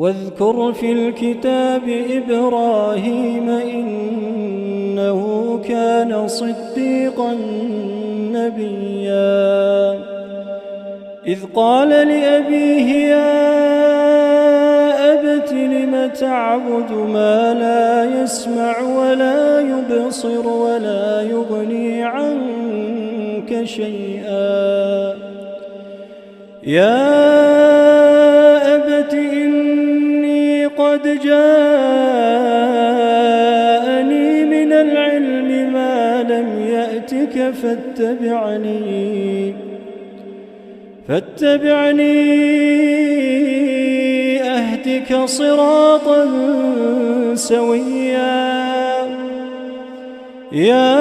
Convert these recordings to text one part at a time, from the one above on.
واذكر في الكتاب إبراهيم إنه كان صديقا نبيا إذ قال لأبيه يا أبت لم تعبد ما لا يسمع ولا يبصر ولا يغني عنك شيئا يا أبت إني قد جاءني من العلم ما لم يأتك فاتبعني أهدك صراطا سويا يا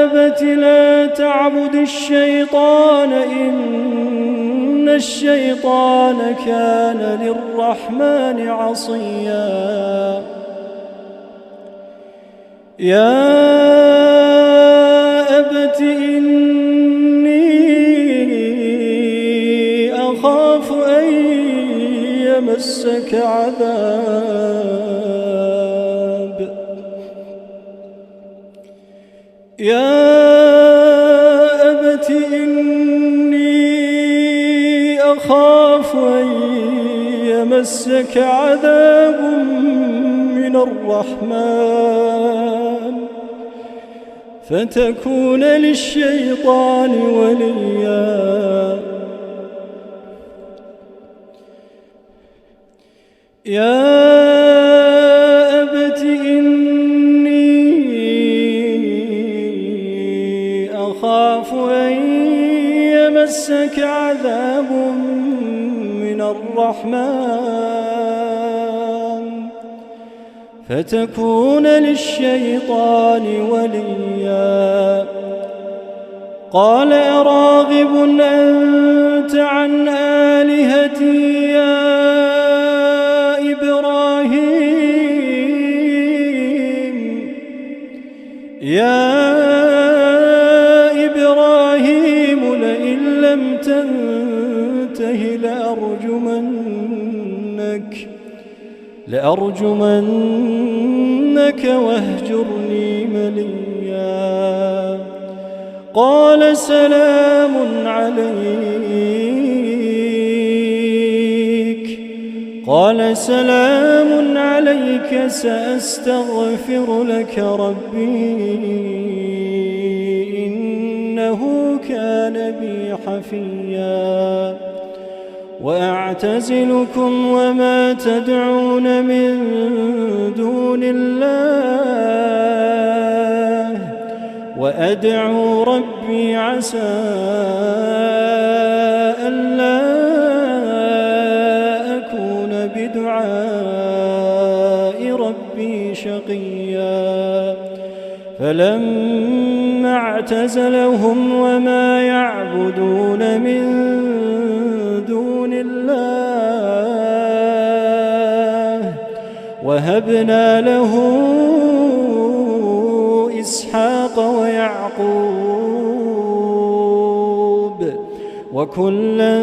أبت لا تعبد الشيطان إن الشيطان كان للرحمن عصيا يا أبت إني أخاف أن يمسك عذاب يا أبت إني أخاف أن يمسك عذاب من الرحمن فتكون للشيطان وليا يا أبت إني أخاف أن يمسك عذاب من الرحمن فتكون للشيطان وليا قال أراغب أنت عن آلهتي يا إبراهيم لئن لم تنته لأرجمنك واهجرني مليا قال سلام عليك سأستغفر لك ربي إنه كان بي حفيا وأعتزلكم وما تدعون من دون الله وأدعو ربي عسى ألا أكون بدعاء ربي شقيا فلما اعتزلهم وما يعبدون من دون الله وهبنا له إسحاق ويعقوب وكلا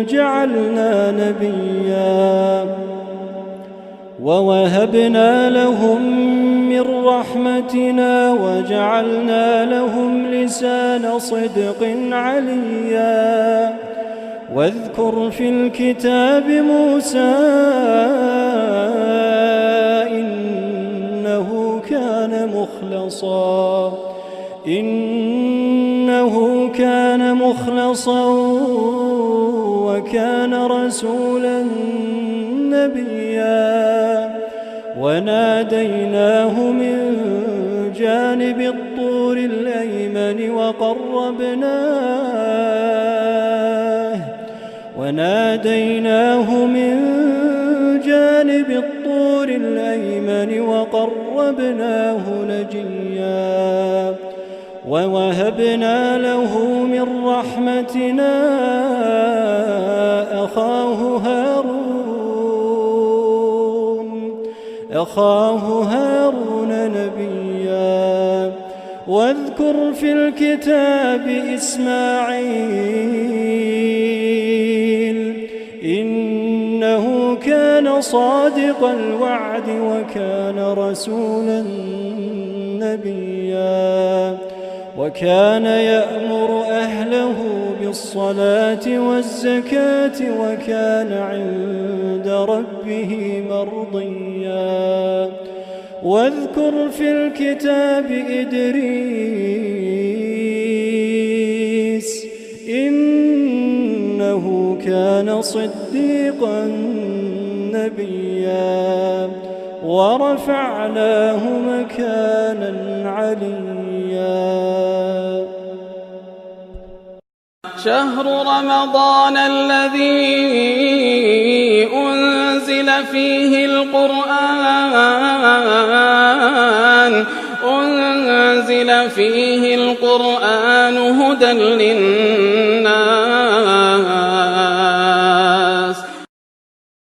جعلنا نبيا ووهبنا لهم من رحمتنا وجعلنا لهم لسان صدق عليا واذكر في الكتاب موسى إنه كان مخلصا وكان رسولا نبيا وناديناه من جانب الطور الأيمن وقربناه نجيا ووهبنا له من رحمتنا أخاه هارون أخاه هارون نبيا واذكر في الكتاب إسماعيل إنه كان صادق الوعد وكان رسولا نبيا وكان يأمر أهله بالصلاة والزكاة وكان عند ربه مرضيا واذكر في الكتاب إدريس إنه كان صديقا نبيا ورفعناه مكانا عليا. شهر رمضان الذي أنزل فيه القرآن هدى للناس